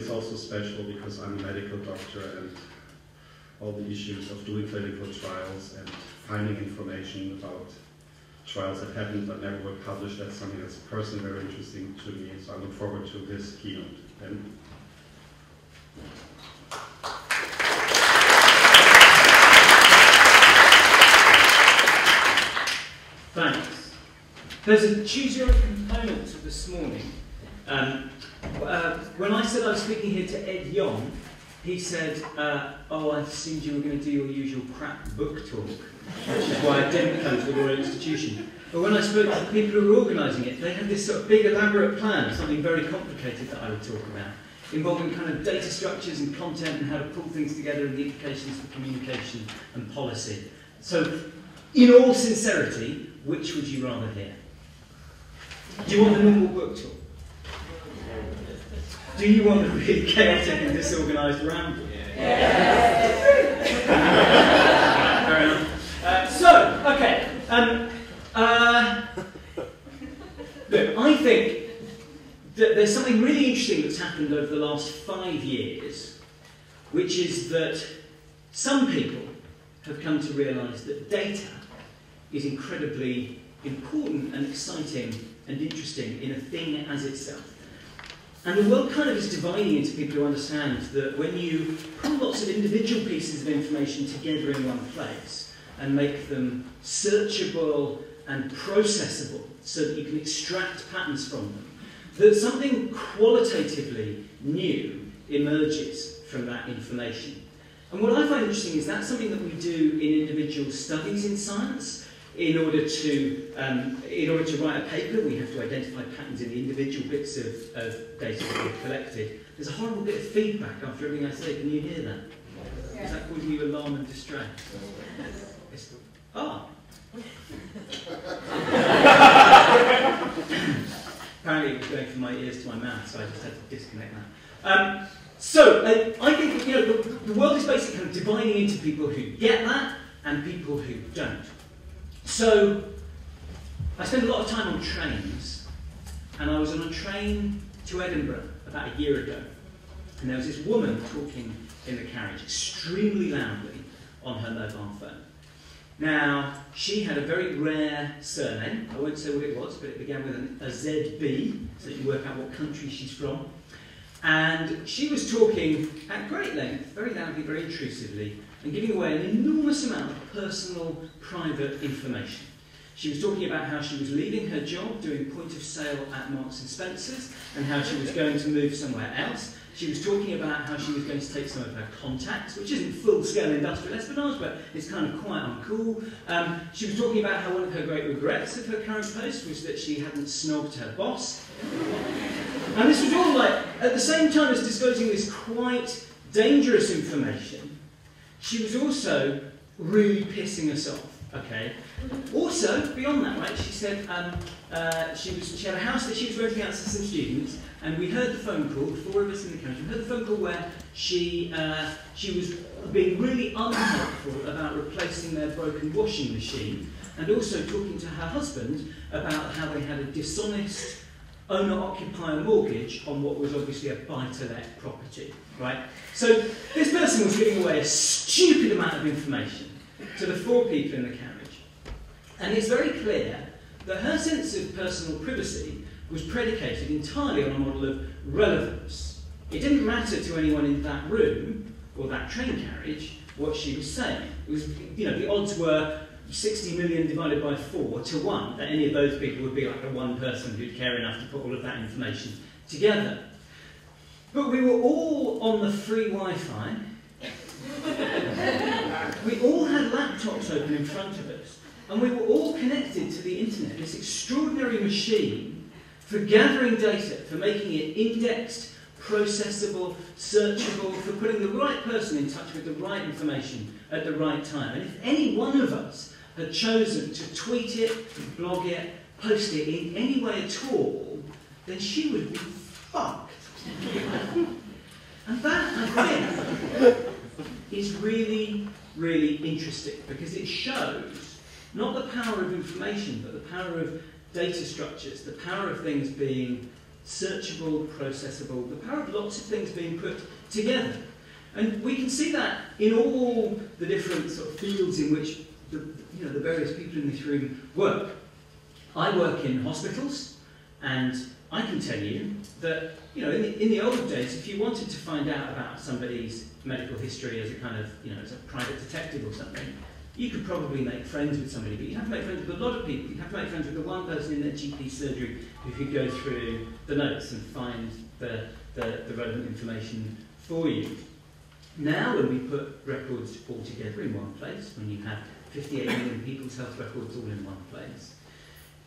it's also special because I'm a medical doctor, and all the issues of doing clinical trials and finding information about trials that happened but never were published, that's something that's personally very interesting to me. So I look forward to this keynote. And thanks. There's a choose your own component to this morning. When I said I was speaking here to Ed Yong, he said, oh, I assumed you were going to do your usual crap book talk, which is why I didn't come to the Royal Institution. But when I spoke to the people who were organising it, they had this sort of big elaborate plan, something very complicated that I would talk about, involving kind of data structures and content and how to pull things together and the implications for communication and policy. So, in all sincerity, which would you rather hear? Do you want the normal book talk? Do you want the really chaotic and disorganised ramble? Yeah. Fair enough. Okay. Look, I think that there's something really interesting that's happened over the last 5 years, which is that some people have come to realise that data is incredibly important and exciting and interesting in a thing as itself. And the world kind of is dividing into people who understand that when you pull lots of individual pieces of information together in one place and make them searchable and processable so that you can extract patterns from them, that something qualitatively new emerges from that information. And what I find interesting is that's something that we do in individual studies in science. In order to write a paper, we have to identify patterns in the individual bits of data that we've collected. There's a horrible bit of feedback after everything I say. Can you hear that? Yes. Is that causing you alarm and distress? Yes. Ah. Apparently it was going from my ears to my mouth, so I just had to disconnect that. I think the world is basically kind of dividing into people who get that and people who don't. So, I spent a lot of time on trains, and I was on a train to Edinburgh about a year ago, and there was this woman talking in the carriage extremely loudly on her mobile phone. Now, she had a very rare surname. I won't say what it was, but it began with a ZB, so that you work out what country she's from. And she was talking at great length, very loudly, very intrusively, and giving away an enormous amount of personal, private information. She was talking about how she was leaving her job doing point of sale at Marks and Spencer's and how she was going to move somewhere else. She was talking about how she was going to take some of her contacts, which isn't full-scale industrial espionage, but it's kind of quite uncool. She was talking about how one of her great regrets of her current post was that she hadn't snogged her boss. And this was all like, at the same time as disclosing this quite dangerous information, she was also really pissing us off, okay? Also, beyond that, right, she said she had a house that she was renting out to some students, and we heard the phone call, the four of us in the country, we heard the phone call where she was being really unhelpful about replacing their broken washing machine, and also talking to her husband about how they had a dishonest owner-occupier mortgage on what was obviously a buy-to-let property, right? So this person was giving away a stupid amount of information to the four people in the carriage. And it's very clear that her sense of personal privacy was predicated entirely on a model of relevance. It didn't matter to anyone in that room or that train carriage what she was saying. It was, the odds were 60 million divided by 4 to 1, that any of those people would be like the one person who'd care enough to put all of that information together. But we were all on the free Wi-Fi. We all had laptops open in front of us, and we were all connected to the internet, this extraordinary machine for gathering data, for making it indexed, processable, searchable, for putting the right person in touch with the right information at the right time. And if any one of us had chosen to tweet it, blog it, post it in any way at all, then she would be fucked. And that, I think, is really, really interesting, because it shows not the power of information, but the power of data structures, the power of things being searchable, processable, the power of lots of things being put together. And we can see that in all the different sort of fields in which the various people in this room work. I work in hospitals, and I can tell you that in the old days, if you wanted to find out about somebody's medical history as a kind of as a private detective or something, you could probably make friends with somebody, but you'd have to make friends with a lot of people. You'd have to make friends with the one person in their GP surgery who could go through the notes and find the relevant information for you. Now, when we put records all together in one place, when you have 58 million people's health records all in one place,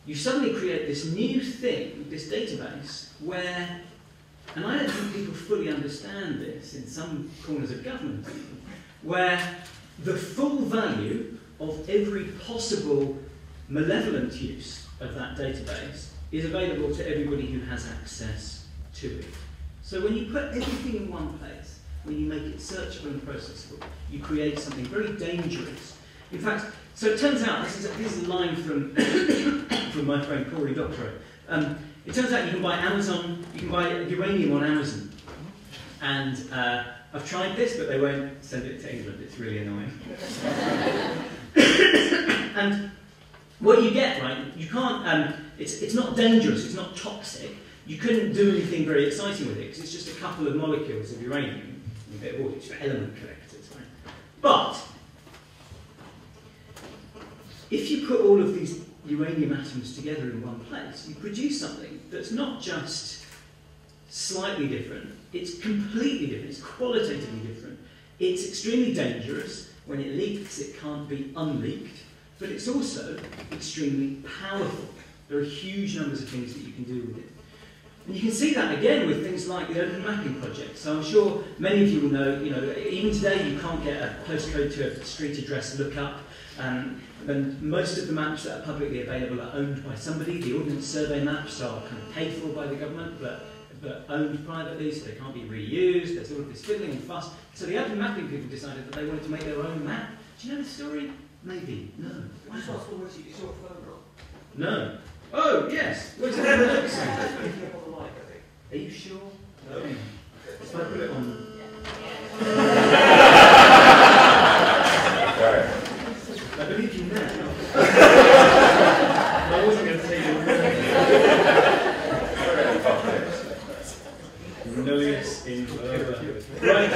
you suddenly create this new thing, this database, where, and I don't think people fully understand this in some corners of government even, where the full value of every possible malevolent use of that database is available to everybody who has access to it. So when you put everything in one place, when you make it searchable and processable, you create something very dangerous. In fact, so it turns out, this is a line from, from my friend Corey Doctorow. It turns out you can buy uranium on Amazon. And I've tried this, but they won't send it to England. It's really annoying. And what you get, right, you can't, it's not dangerous, it's not toxic. You couldn't do anything very exciting with it, because it's just a couple of molecules of uranium, and a bit of water. It's for element collectors, right? But if you put all of these uranium atoms together in one place, you produce something that's not just slightly different, it's completely different, it's qualitatively different. It's extremely dangerous. When it leaks, it can't be unleaked, but it's also extremely powerful. There are huge numbers of things that you can do with it. And you can see that again with things like the Open Mapping Project. So I'm sure many of you will know, even today you can't get a postcode to a street address lookup. And most of the maps that are publicly available are owned by somebody. The Ordnance Survey maps are kind of paid for by the government, but owned privately, so they can't be reused. There's all of this fiddling and fuss. So the Open Mapping people decided that they wanted to make their own map. Do you know the story? Maybe. No. Wow. It's not what you saw a phone roll. No. Oh, yes. What's it? Are you sure? No. Okay. If I put it on... I believe you now. I wasn't going to say you. Noise in Right.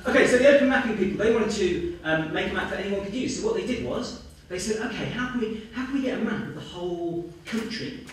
Okay, so the Open Mapping people, they wanted to make a map that anyone could use. So what they did was, they said, okay, how can we get a map of the whole country?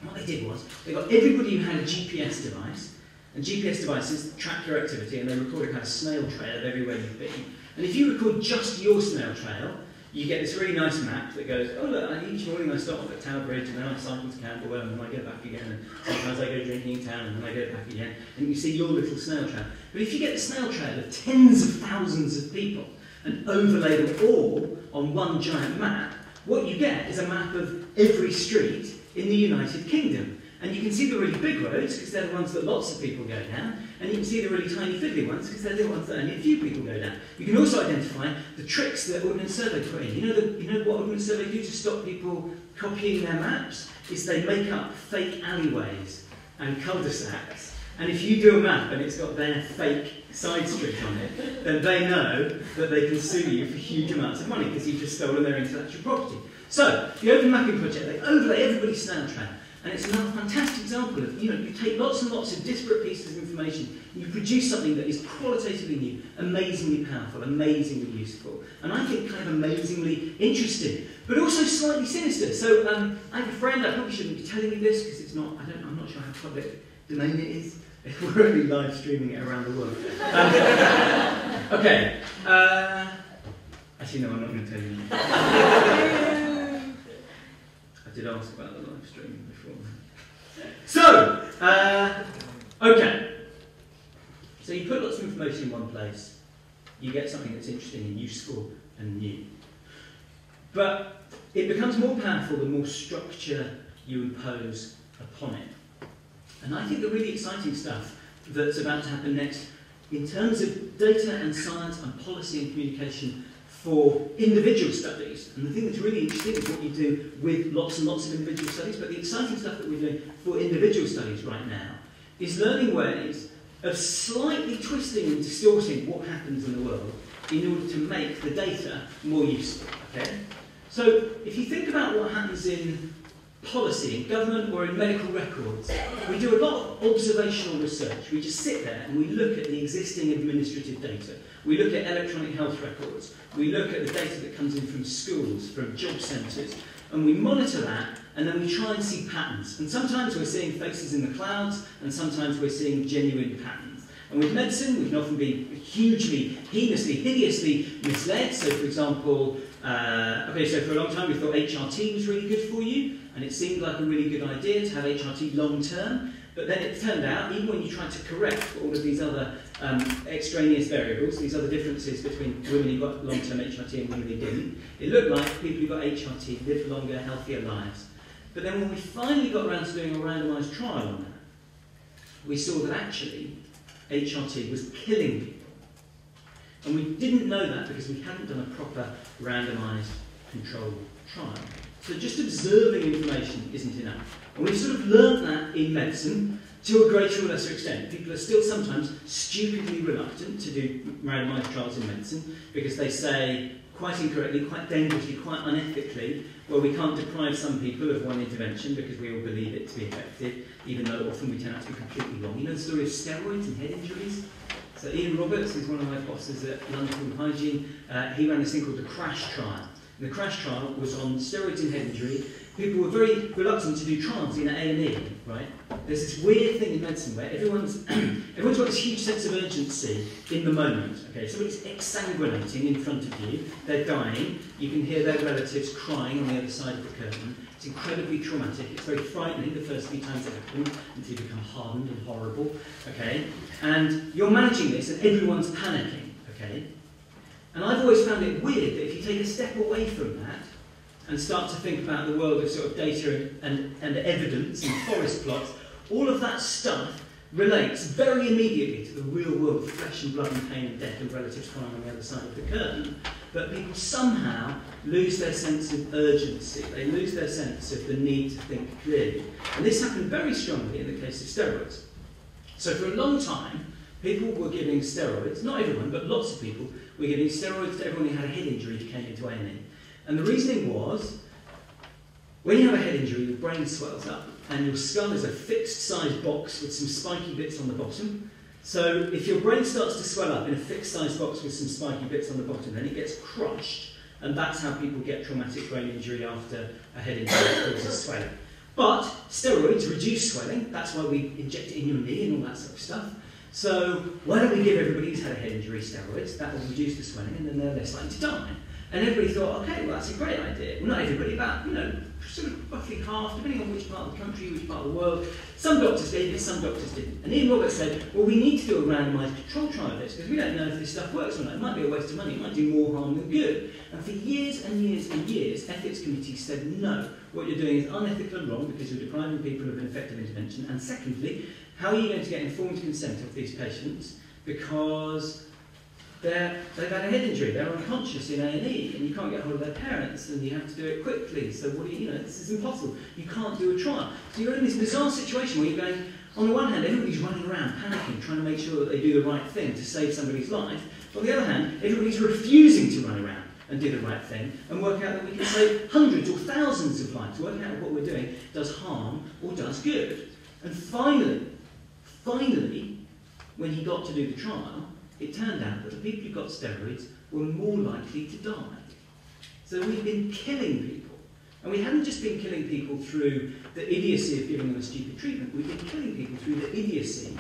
And what they did was, they got everybody who had a GPS device, and GPS devices track your activity, and they record a kind of snail trail of everywhere you've been. And if you record just your snail trail, you get this really nice map that goes, oh look, each morning I stop at Tower Bridge, and then I cycle to Camberwell, and then I go back again, and sometimes I go drinking in town, and then I go back again, and you see your little snail trail. But if you get the snail trail of tens of thousands of people, and overlay them all on one giant map, what you get is a map of every street in the United Kingdom. And you can see the really big roads, because they're the ones that lots of people go down, and you can see the really tiny fiddly ones, because they're the ones that only a few people go down. You can also identify the tricks that Ordnance Survey put in. You know what Ordnance Survey do to stop people copying their maps? Is they make up fake alleyways and cul-de-sacs. And if you do a map and it's got their fake side street on it, then they know that they can sue you for huge amounts of money, because you've just stolen their intellectual property. So, the Open Mapping Project, they overlay everybody's snail trail. And it's another fantastic example of, you take lots and lots of disparate pieces of information, and you produce something that is qualitatively new, amazingly powerful, amazingly useful, and I think kind of amazingly interesting, but also slightly sinister. So I have a friend, I probably shouldn't be telling you this, because it's not, I'm not sure how public domain it is. We're only live streaming it around the world. Okay. Actually, no, I'm not going to tell you. I did ask about the live streaming before. So, okay. So you put lots of information in one place, you get something that's interesting and useful and new. But it becomes more powerful the more structure you impose upon it. And I think the really exciting stuff that's about to happen next, in terms of data and science and policy and communication for individual studies. And the thing that's really interesting is what you do with lots and lots of individual studies, but the exciting stuff that we're doing for individual studies right now is learning ways of slightly twisting and distorting what happens in the world in order to make the data more useful. Okay? So if you think about what happens in policy, in government or in medical records, we do a lot of observational research. We just sit there and we look at the existing administrative data. We look at electronic health records. We look at the data that comes in from schools, from job centres, and we monitor that, and then we try and see patterns. And sometimes we're seeing faces in the clouds, and sometimes we're seeing genuine patterns. And with medicine, we can often be hugely, heinously, hideously misled. So, for example, so for a long time we thought HRT was really good for you, and it seemed like a really good idea to have HRT long term. But then it turned out, even when you tried to correct for all of these other extraneous variables, these other differences between women who got long-term HRT and women who didn't, it looked like people who got HRT lived longer, healthier lives. But then when we finally got around to doing a randomised trial on that, we saw that actually HRT was killing people. And we didn't know that because we hadn't done a proper randomised controlled trial. So just observing information isn't enough. And we've sort of learned that in medicine to a greater or lesser extent. People are still sometimes stupidly reluctant to do randomised trials in medicine because they say, quite incorrectly, quite dangerously, quite unethically, well, we can't deprive some people of one intervention because we all believe it to be effective, even though often we turn out to be completely wrong. You know the story of steroids and head injuries? So Ian Roberts, who's one of my bosses at London School of Hygiene, he ran this thing called the CRASH trial. And the CRASH trial was on steroids and head injury. People were very reluctant to do trials in A&E, right? There's this weird thing in medicine where everyone's got this huge sense of urgency in the moment. Okay, somebody's exsanguinating in front of you, they're dying, you can hear their relatives crying on the other side of the curtain. It's incredibly traumatic, it's very frightening the first few times it happens until you become hardened and horrible, okay? And you're managing this and everyone's panicking, okay? And I've always found it weird that if you take a step away from that and start to think about the world of sort of data and evidence and forest plots, all of that stuff relates very immediately to the real world of flesh and blood and pain and death and relatives crying on the other side of the curtain. But people somehow lose their sense of urgency. They lose their sense of the need to think clearly. And this happened very strongly in the case of steroids. So for a long time, people were giving steroids, not everyone, but lots of people were giving steroids to everyone who had a head injury who came into A&E. And the reasoning was, when you have a head injury, your brain swells up, and your skull is a fixed-size box with some spiky bits on the bottom. So if your brain starts to swell up in a fixed-size box with some spiky bits on the bottom, then it gets crushed, and that's how people get traumatic brain injury after a head injury that causes swelling. But steroids reduce swelling, that's why we inject it in your knee and all that sort of stuff. So why don't we give everybody who's had a head injury steroids? That will reduce the swelling, and then they're less likely to die. And everybody thought, okay, well, that's a great idea. Well, not everybody, about, sort of roughly half, depending on which part of the country, which part of the world. Some doctors did it, some doctors didn't. And Ian Roberts said, well, we need to do a randomised control trial of this, because we don't know if this stuff works or not. It might be a waste of money, it might do more harm than good. And for years and years and years, ethics committees said, no, what you're doing is unethical and wrong because you're depriving people of an effective intervention. And secondly, how are you going to get informed consent of these patients? Because they've had a head injury, they're unconscious in A&E, and you can't get hold of their parents, and you have to do it quickly. So what do this is impossible. You can't do a trial. So you're in this bizarre situation where you're going, on the one hand, everybody's running around panicking, trying to make sure that they do the right thing to save somebody's life. But on the other hand, everybody's refusing to run around and do the right thing and work out that we can save hundreds or thousands of lives, working out what we're doing does harm or does good. And finally, when he got to do the trial, it turned out that the people who got steroids were more likely to die. So we've been killing people. And we haven't just been killing people through the idiocy of giving them a stupid treatment, we've been killing people through the idiocy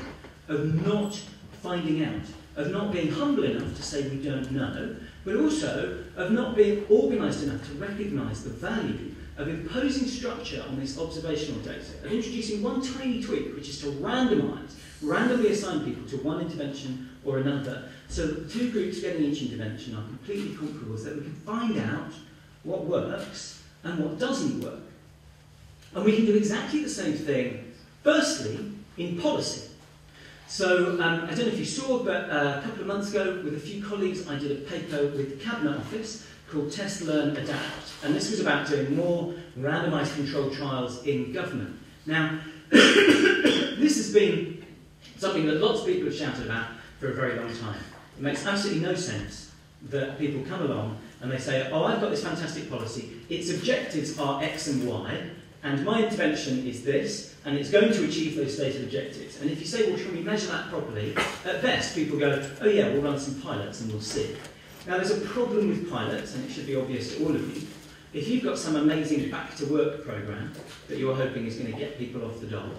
of not finding out, of not being humble enough to say we don't know, but also of not being organised enough to recognise the value of imposing structure on this observational data, of introducing one tiny tweak, which is to randomly assign people to one intervention or another, so that the two groups getting each intervention are completely comparable, so that we can find out what works and what doesn't work. And we can do exactly the same thing, firstly, in policy. So I don't know if you saw, but a couple of months ago, with a few colleagues, I did a paper with the Cabinet Office called Test, Learn, Adapt. And this was about doing more randomised controlled trials in government. Now, this has been something that lots of people have shouted about for a very long time. It makes absolutely no sense that people come along and they say, oh, I've got this fantastic policy, its objectives are X and Y, and my intervention is this, and it's going to achieve those stated objectives. And if you say, well, can we measure that properly? At best, people go, oh yeah, we'll run some pilots and we'll see. Now, there's a problem with pilots, and it should be obvious to all of you. If you've got some amazing back-to-work programme that you're hoping is going to get people off the dole,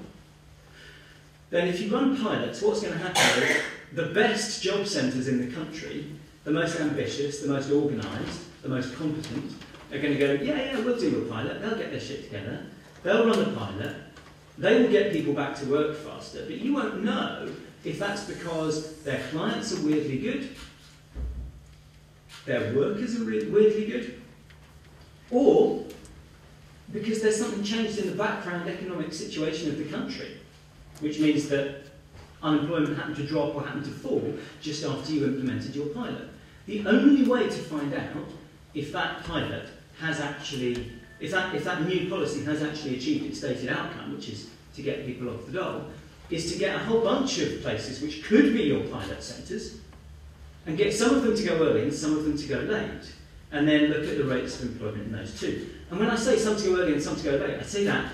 then if you run pilots, what's going to happen is the best job centres in the country, the most ambitious, the most organised, the most competent, are going to go, yeah, we'll do a pilot, they'll get their shit together, they'll run the pilot, they will get people back to work faster, but you won't know if that's because their clients are weirdly good, their workers are weirdly good, or because there's something changed in the background economic situation of the country, which means that unemployment happened to drop or happened to fall just after you implemented your pilot. The only way to find out if that pilot has actually, if that new policy has actually achieved its stated outcome, which is to get people off the dole, is to get a whole bunch of places which could be your pilot centres and get some of them to go early and some of them to go late, and then look at the rates of employment in those two. And when I say some to go early and some to go late, I say that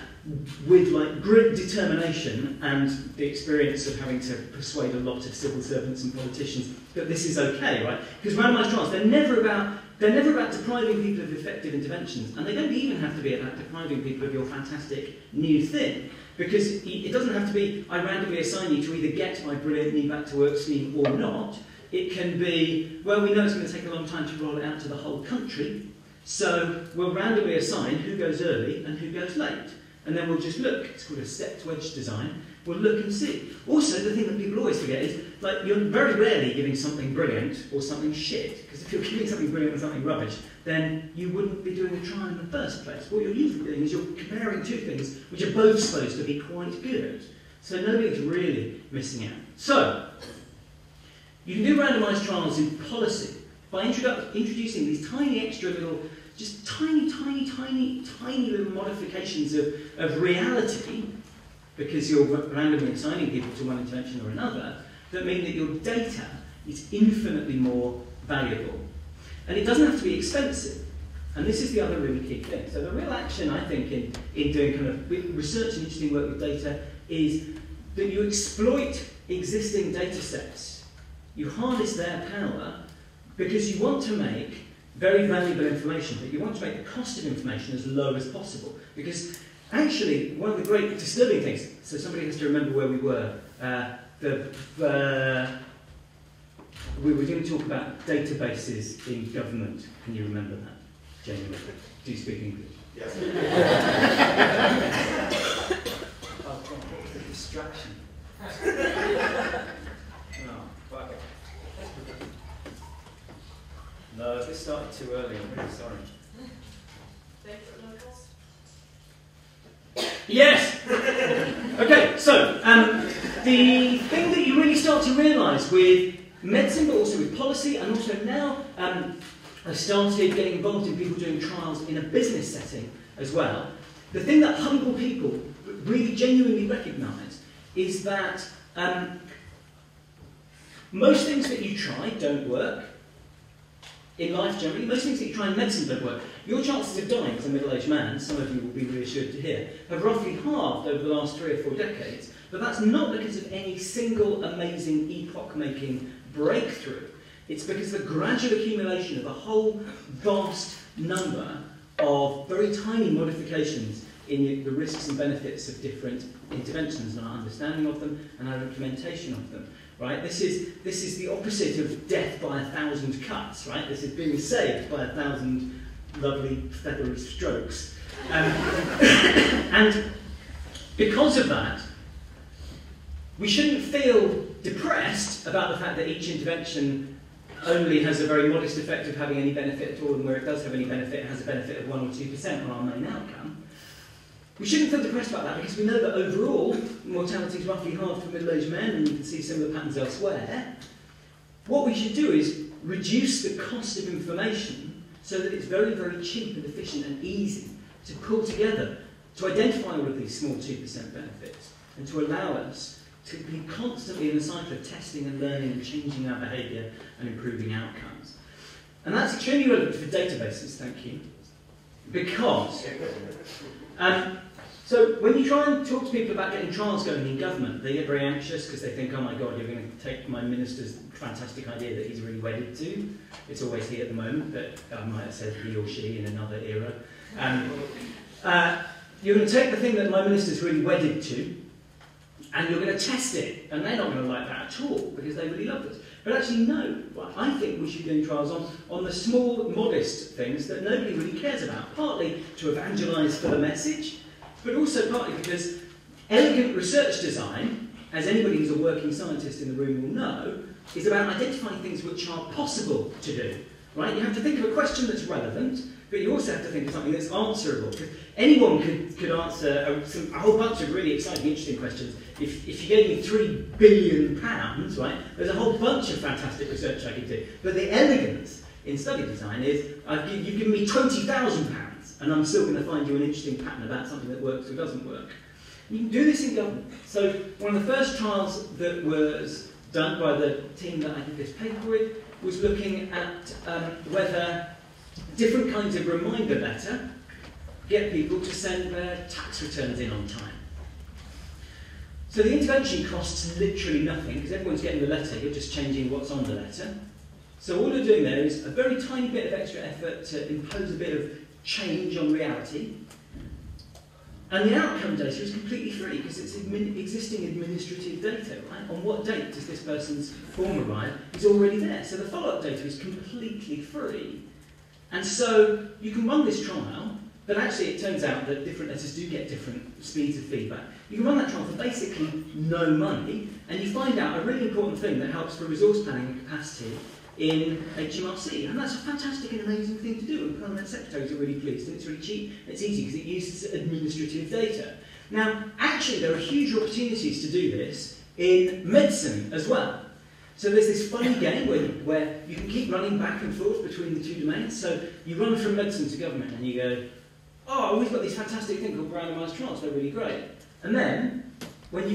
with like grit, determination, and the experience of having to persuade a lot of civil servants and politicians that this is okay, right? Because randomised trials, they're never about depriving people of effective interventions, and they don't even have to be about depriving people of your fantastic new thing. Because it doesn't have to be, I randomly assign you to either get my brilliant new back-to-work scheme or not. It can be, well, we know it's going to take a long time to roll it out to the whole country, so we'll randomly assign who goes early and who goes late. And then we'll just look. It's called a stepped wedge design. We'll look and see. Also, the thing that people always forget is, like, you're very rarely giving something brilliant or something shit. Because if you're giving something brilliant or something rubbish, then you wouldn't be doing the trial in the first place. What you're usually doing is you're comparing two things which are both supposed to be quite good. So nobody's really missing out. So, you can do randomised trials in policy by introducing these tiny extra little, just tiny little modifications of reality, because you're randomly assigning people to one intervention or another, that mean that your data is infinitely more valuable. And it doesn't have to be expensive. And this is the other really key thing. So the real action, I think, in doing kind of research and interesting work with data is that you exploit existing data sets. You harness their power because you want to make very valuable information, but you want to make the cost of information as low as possible. Because actually, one of the great disturbing things, so somebody has to remember where we were, we were going to talk about databases in government. Can you remember that? Genuinely. Do you speak English? Yes. Oh, God, what was the distraction? Oh, fuck it. No, this started too early, I'm really sorry. Yes! Okay, so the thing that you really start to realise with medicine, but also with policy, and also now I started getting involved in people doing trials in a business setting as well, the thing that humble people really genuinely recognise is that most things that you try don't work. In life generally, most things that you try in medicine don't work. Your chances of dying as a middle-aged man, some of you will be reassured to hear, have roughly halved over the last 3 or 4 decades, but that's not because of any single amazing epoch-making breakthrough. It's because of the gradual accumulation of a whole vast number of very tiny modifications in the risks and benefits of different interventions and our understanding of them and our implementation of them. Right? This is the opposite of death by 1,000 cuts, right? This is being saved by 1,000 lovely feathery strokes. And because of that, we shouldn't feel depressed about the fact that each intervention only has a very modest effect of having any benefit at all, and where it does have any benefit, it has a benefit of 1 or 2% on our main outcome. We shouldn't feel depressed about that because we know that overall mortality is roughly half for middle-aged men, and you can see similar patterns elsewhere. What we should do is reduce the cost of information so that it's very, very cheap and efficient and easy to pull together, to identify all of these small 2% benefits, and to allow us to be constantly in a cycle of testing and learning and changing our behaviour and improving outcomes. And that's extremely relevant for databases, thank you, because so when you try and talk to people about getting trials going in government, they get very anxious because they think, oh my God, you're going to take my minister's fantastic idea that he's really wedded to. It's always he at the moment, but I might have said he or she in another era. You're going to take the thing that my minister's really wedded to, and you're going to test it, and they're not going to like that at all because they really love this. But actually, no. I think we should be doing trials on the small, modest things that nobody really cares about, partly to evangelise for the message, but also partly because elegant research design, as anybody who's a working scientist in the room will know, is about identifying things which are possible to do. Right? You have to think of a question that's relevant, but you also have to think of something that's answerable. Because anyone could answer a whole bunch of really exciting, interesting questions. If you gave me £3 billion, right, there's a whole bunch of fantastic research I could do. But the elegance in study design is, you've given me £20,000, and I'm still going to find you an interesting pattern about something that works or doesn't work. You can do this in government. So one of the first trials that was done by the team that I did this paper with was looking at whether different kinds of reminder letter get people to send their tax returns in on time. So the intervention costs literally nothing because everyone's getting the letter, you're just changing what's on the letter. So all you're doing there is a very tiny bit of extra effort to impose a bit of change on reality. And the outcome data is completely free because it's existing administrative data, right? On what date does this person's form arrive is already there. So the follow-up data is completely free. And so you can run this trial, but actually it turns out that different letters do get different speeds of feedback. You can run that trial for basically no money, and you find out a really important thing that helps for resource planning and capacity in HMRC. And that's a fantastic and amazing thing to do, and permanent secretaries are really pleased, and it's really cheap, and it's easy because it uses administrative data. Now, actually there are huge opportunities to do this in medicine as well. So there's this funny game where you can keep running back and forth between the two domains. So you run from medicine to government and you go, oh, we've got this fantastic thing called randomised trials, they're really great. And then, when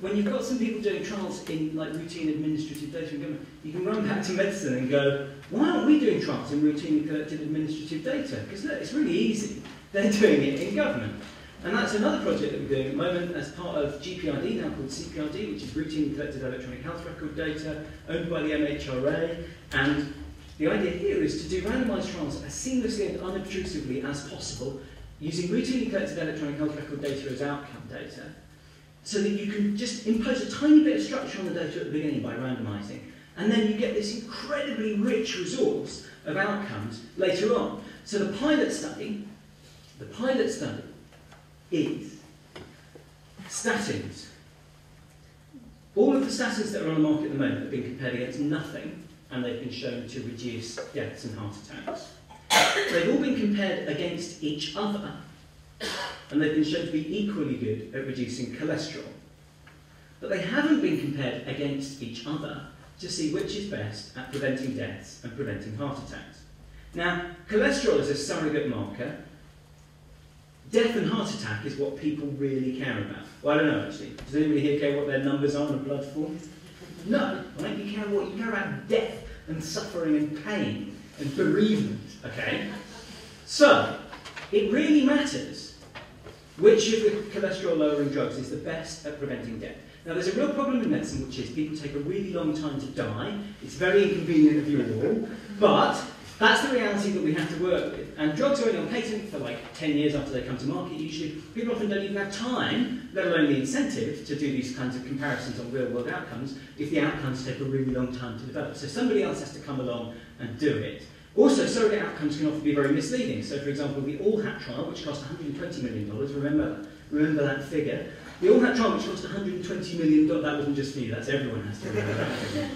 you've got some people doing trials in like routine administrative data in government, you can run back to medicine and go, why aren't we doing trials in routinely collected administrative data? Because look, it's really easy. They're doing it in government. And that's another project that we're doing at the moment as part of GPRD, now called CPRD, which is Routinely Collected Electronic Health Record Data, owned by the MHRA. And the idea here is to do randomised trials as seamlessly and unobtrusively as possible, using routinely collected electronic health record data as outcome data, so that you can just impose a tiny bit of structure on the data at the beginning by randomising, and then you get this incredibly rich resource of outcomes later on. So the pilot study is statins. All of the statins that are on the market at the moment have been compared against nothing, and they've been shown to reduce deaths and heart attacks. They've all been compared against each other, and they've been shown to be equally good at reducing cholesterol. But they haven't been compared against each other to see which is best at preventing deaths and preventing heart attacks. Now, cholesterol is a surrogate marker. Death and heart attack is what people really care about. Well, I don't know, actually. Does anybody here care what their numbers are on a blood form? No, right? You care about death and suffering and pain and bereavement, okay? So, it really matters which of the cholesterol-lowering drugs is the best at preventing death. Now, there's a real problem in medicine, which is people take a really long time to die. It's very inconvenient of you all, but that's the reality that we have to work with. And drugs are only on patent for like 10 years after they come to market, usually. People often don't even have time, let alone the incentive, to do these kinds of comparisons on real-world outcomes if the outcomes take a really long time to develop. So somebody else has to come along and do it. Also, surrogate outcomes can often be very misleading. So, for example, the All-Hat trial, which cost $120 million, remember that figure. The All-Hat trial, which cost $120 million, that wasn't just for you, that's everyone has to remember that figure.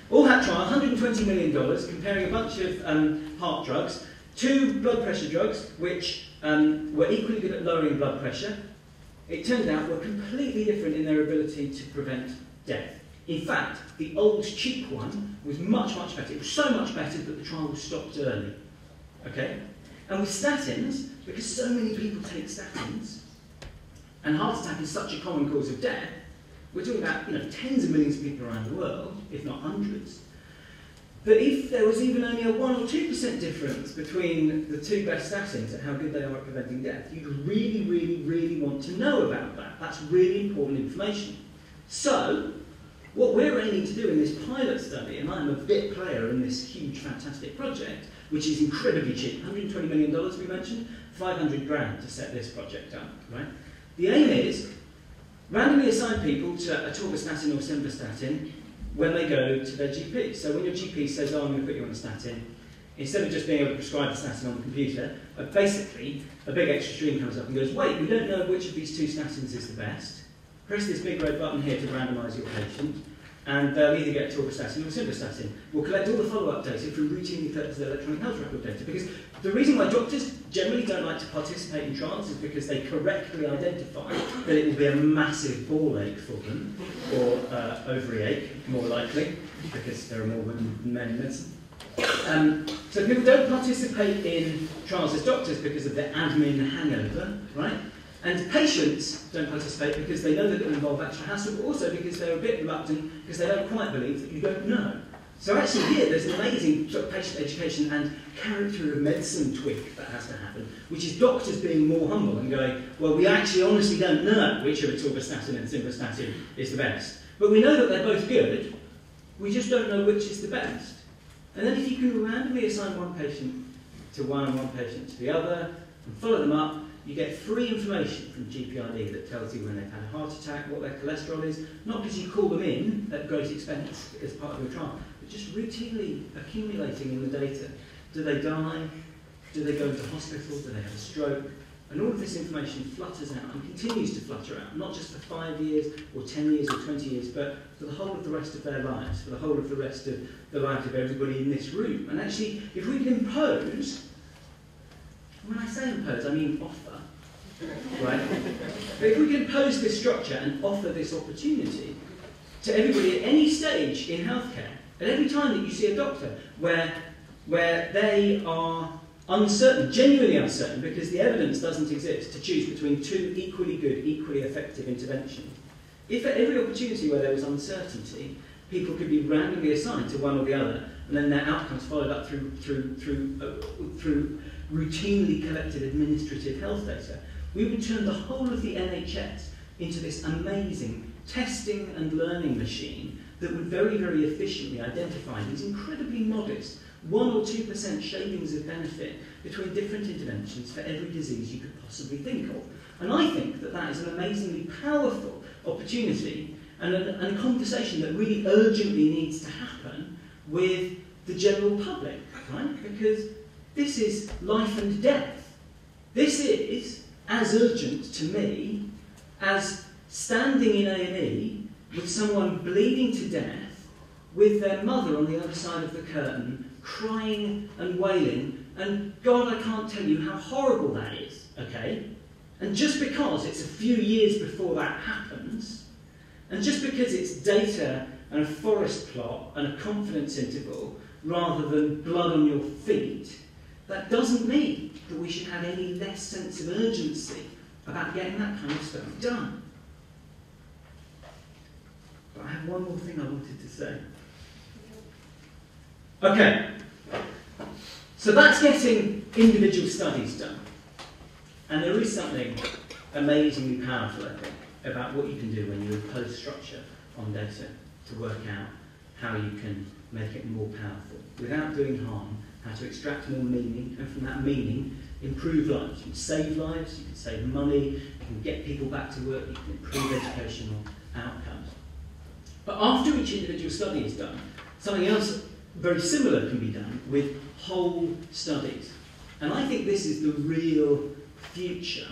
All-Hat trial, $120 million, comparing a bunch of heart drugs, 2 blood pressure drugs, which were equally good at lowering blood pressure, it turned out were completely different in their ability to prevent death. In fact, the old cheap one was much, much better. It was so much better that the trial was stopped early. Okay? And with statins, because so many people take statins, and heart attack is such a common cause of death, we're talking about tens of millions of people around the world, if not hundreds, that if there was even only a 1 or 2% difference between the two best statins and how good they are at preventing death, you'd really, really, really want to know about that. That's really important information. So, what we're aiming to do in this pilot study, and I'm a bit player in this huge, fantastic project, which is incredibly cheap, $120 million we mentioned, 500 grand to set this project up, right? The aim is randomly assign people to atorvastatin or simvastatin when they go to their GP. So when your GP says, oh, I'm going to put you on a statin, instead of just being able to prescribe the statin on the computer, basically a big extra screen comes up and goes, wait, we don't know which of these two statins is the best. Press this big red button here to randomise your patient, and they'll either get atorvastatin or simvastatin. We'll collect all the follow-up data from routinely collected electronic health record data, because the reason why doctors generally don't like to participate in trials is because they correctly identify that it will be a massive ball ache for them, or ovary ache, more likely, because there are more women than men in medicine. So people don't participate in trials as doctors because of the admin hangover, right? And patients don't participate because they know that it will involve extra hassle, but also because they're a bit reluctant because they don't quite believe that you don't know. So actually here, there's an amazing sort of patient education and character of medicine tweak that has to happen, which is doctors being more humble and going, well, we actually honestly don't know which of atorvastatin and simvastatin is the best. But we know that they're both good, we just don't know which is the best. And then if you can randomly assign one patient to one and one patient to the other, and follow them up, you get free information from GPRD that tells you when they've had a heart attack, what their cholesterol is, not because you call them in at great expense as part of your trial, but just routinely accumulating in the data. Do they die? Do they go into hospital? Do they have a stroke? And all of this information flutters out and continues to flutter out, not just for 5 years or 10 years or 20 years, but for the whole of the rest of their lives, for the whole of the rest of the life of everybody in this room. And actually, if we can impose, when I say impose, I mean offer, right? But if we can impose this structure and offer this opportunity to everybody at any stage in healthcare, at every time that you see a doctor, where they are uncertain, genuinely uncertain, because the evidence doesn't exist to choose between two equally good, equally effective interventions. If at every opportunity where there was uncertainty, people could be randomly assigned to one or the other, and then their outcomes followed up through routinely collected administrative health data, we would turn the whole of the NHS into this amazing testing and learning machine that would very, very efficiently identify these incredibly modest 1 or 2% shavings of benefit between different interventions for every disease you could possibly think of. And I think that that is an amazingly powerful opportunity and a conversation that really urgently needs to happen with the general public, right? Because this is life and death. This is as urgent to me as standing in A&E with someone bleeding to death, with their mother on the other side of the curtain, crying and wailing, and God, I can't tell you how horrible that is, okay? And just because it's a few years before that happens, and just because it's data and a forest plot and a confidence interval rather than blood on your feet, that doesn't mean that we should have any less sense of urgency about getting that kind of stuff done. But I have one more thing I wanted to say. Okay, so that's getting individual studies done. And there is something amazingly powerful, I think, about what you can do when you impose structure on data to work out how you can make it more powerful without doing harm, how to extract more meaning, and from that meaning, improve lives. You can save lives, you can save money, you can get people back to work, you can improve educational outcomes. But after each individual study is done, something else very similar can be done with whole studies. And I think this is the real future,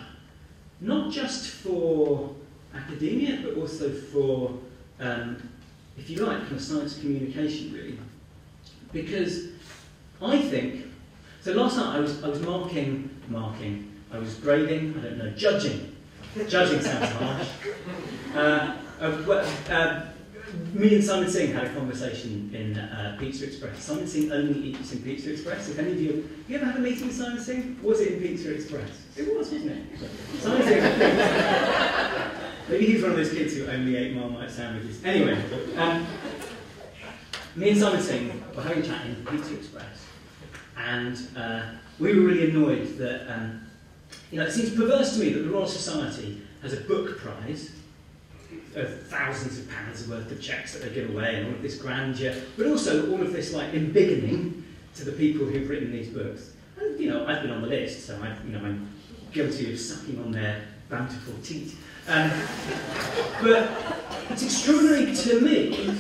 not just for academia, but also for, if you like, kind of science communication, really. Because I think, so last night I was marking, I was grading, I don't know, judging Judging sounds harsh. Me and Simon Singh had a conversation in Pizza Express. Simon Singh only eats in Pizza Express. If any of you ever had a meeting with Simon Singh? Was it in Pizza Express? It was, wasn't it? Simon Singh. Maybe he's one of those kids who only ate Marmite sandwiches. Anyway, me and Simon Singh were having a chat in Pizza Express, and we were really annoyed that it seems perverse to me that the Royal Society has a book prize of thousands of pounds worth of cheques that they give away and all of this grandeur, but also all of this like embiggening to the people who've written these books. And I've been on the list, so I'm guilty of sucking on their bountiful teat. But it's extraordinary to me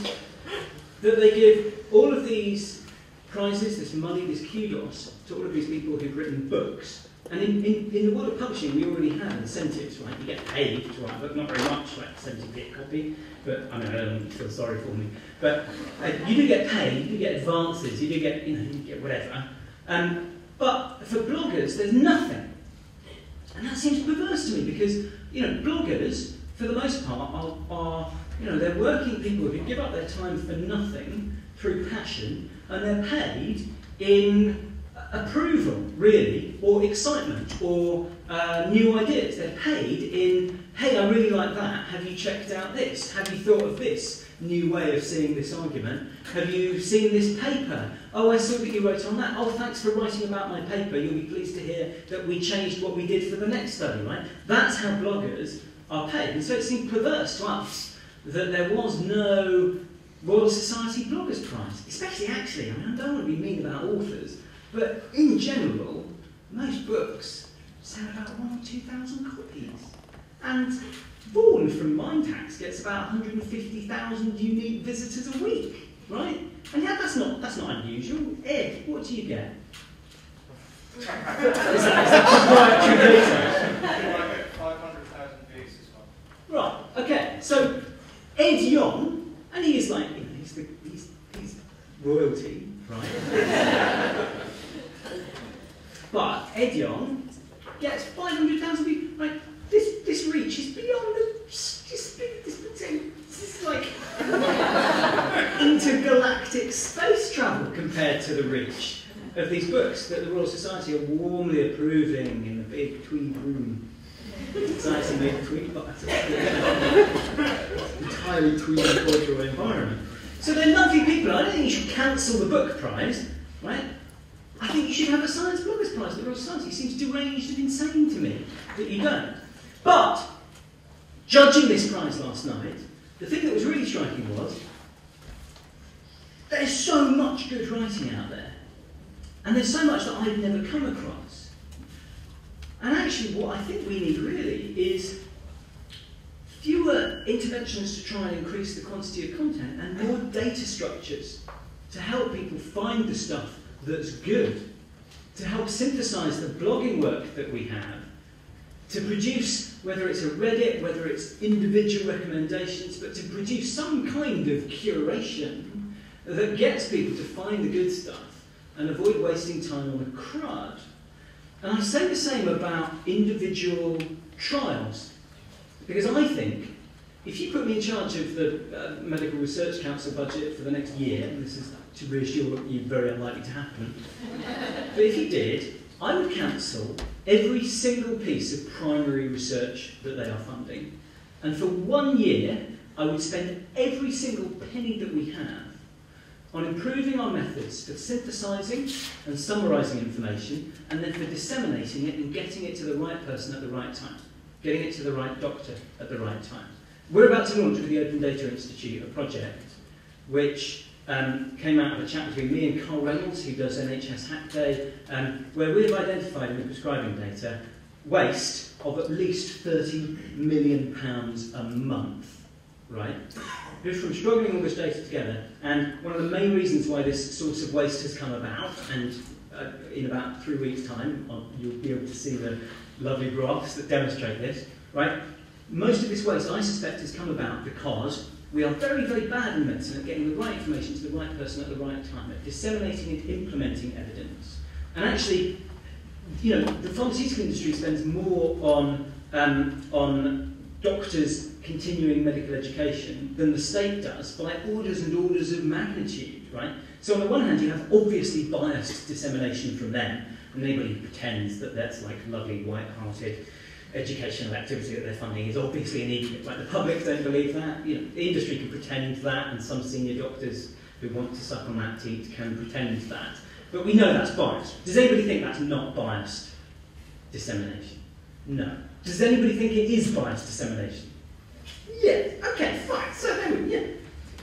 that they give all of these prizes, this money, this kudos to all of these people who've written books. And in the world of publishing, we already have incentives, right? You get paid to write a book, not very much, like 70p a copy, but I don't want you to feel sorry for me. But you do get paid, you do get advances, you do get, you get whatever. But for bloggers, there's nothing. And that seems perverse to me because, bloggers, for the most part, are they're working people who give up their time for nothing through passion, and they're paid in approval, really, or excitement, or new ideas. They're paid in, hey, I really like that. Have you checked out this? Have you thought of this new way of seeing this argument? Have you seen this paper? Oh, I saw that you wrote on that. Oh, thanks for writing about my paper. You'll be pleased to hear that we changed what we did for the next study, right? That's how bloggers are paid. And so it seemed perverse to us that there was no Royal Society Bloggers Prize, especially actually, I don't want to be mean about authors, but in general, most books sell about 1,000 or 2,000 copies. And Vaughan from Mindtax gets about 150,000 unique visitors a week, right? And yeah, that's not unusual. Ed, what do you get? Is that proprietary data? I get 500,000 views this month. Right, okay, so Ed Young, and he is like, he's royalty, right? But Ed Young gets 500,000 views. Right? This reach is beyond this is like intergalactic space travel compared to the reach of these books that the Royal Society are warmly approving in the big tweed room. It's nice and big tweed, but that's entirely tweed cordial environment. So they're lovely people. I don't think you should cancel the book prize, right? I think you should have a Science Bloggers Prize at the Royal Society. It seems deranged and insane to me that you don't. But, judging this prize last night, the thing that was really striking was there's so much good writing out there. And there's so much that I've never come across. And actually what I think we need really is fewer interventions to try and increase the quantity of content and more data structures to help people find the stuff that's good, to help synthesize the blogging work that we have, to produce, whether it's a Reddit, whether it's individual recommendations, but to produce some kind of curation that gets people to find the good stuff and avoid wasting time on the crud. And I say the same about individual trials, because I think if you put me in charge of the Medical Research Council budget for the next year, and this is to reassure you very unlikely to happen, but if you did, I would cancel every single piece of primary research that they are funding. And for 1 year, I would spend every single penny that we have on improving our methods for synthesizing and summarizing information, and then for disseminating it and getting it to the right person at the right time, getting it to the right doctor at the right time. We're about to launch with the Open Data Institute a project which came out of a chat between me and Carl Reynolds, who does NHS Hack Day, where we have identified in the prescribing data waste of at least £30 million a month, right? Just from struggling all this data together, and one of the main reasons why this source of waste has come about, and in about 3 weeks' time, you'll be able to see the lovely graphs that demonstrate this, right? Most of this waste, I suspect, has come about because we are very, very bad in medicine at getting the right information to the right person at the right time, at disseminating and implementing evidence. And actually, the pharmaceutical industry spends more on on doctors continuing medical education than the state does by orders and orders of magnitude, right? So on the one hand, you have obviously biased dissemination from them, and anybody who pretends that that's like lovely, white-hearted educational activity that they're funding is obviously an idiot, right? The public don't believe that. You know, the industry can pretend that, and some senior doctors who want to suck on that teat can pretend that. But we know that's biased. Does anybody think that's not biased dissemination? No. Does anybody think it is biased dissemination? Yeah. Okay, fine. So there we go.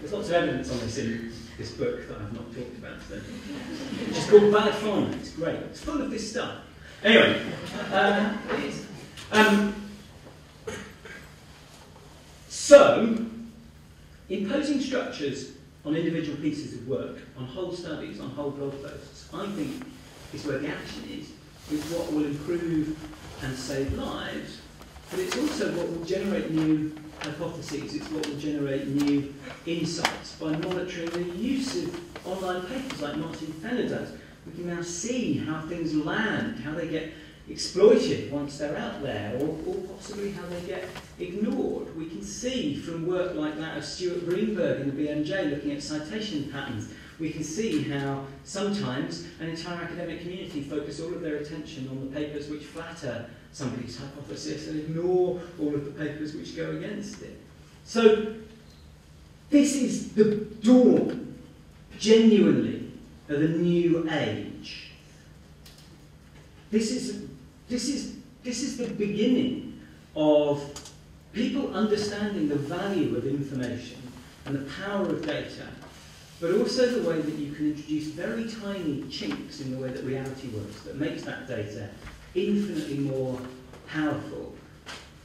There's lots of evidence on this in this book that I've not talked about today, which is called Bad Pharma. It's great. It's full of this stuff. Anyway, it is. So, imposing structures on individual pieces of work, on whole studies, on whole blog posts, I think is where the action is what will improve and save lives, but it's also what will generate new hypotheses, it's what will generate new insights by monitoring the use of online papers like Martin Fenner does. We can now see how things land, how they get exploited once they're out there, or possibly how they get ignored. We can see from work like that of Stuart Greenberg in the BMJ looking at citation patterns, we can see how sometimes an entire academic community focus all of their attention on the papers which flatter somebody's hypothesis and ignore all of the papers which go against it. So this is the dawn, genuinely, of a new age. This is the beginning of people understanding the value of information and the power of data, but also the way that you can introduce very tiny chinks in the way that reality works that makes that data infinitely more powerful.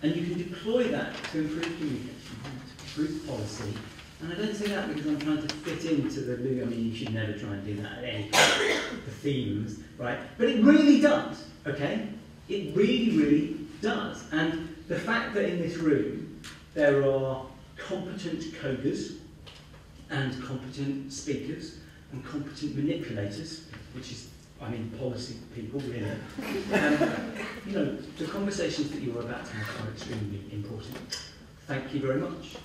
And you can deploy that to improve communication, to improve policy. And I don't say that because I'm trying to fit into the blue. I mean, you should never try and do that at any point, the themes, right? But it really does, okay? It really, really does. And the fact that in this room there are competent coders and competent speakers and competent manipulators, which is, I mean, policy people, really. You know, the conversations that you are about to have are extremely important. Thank you very much.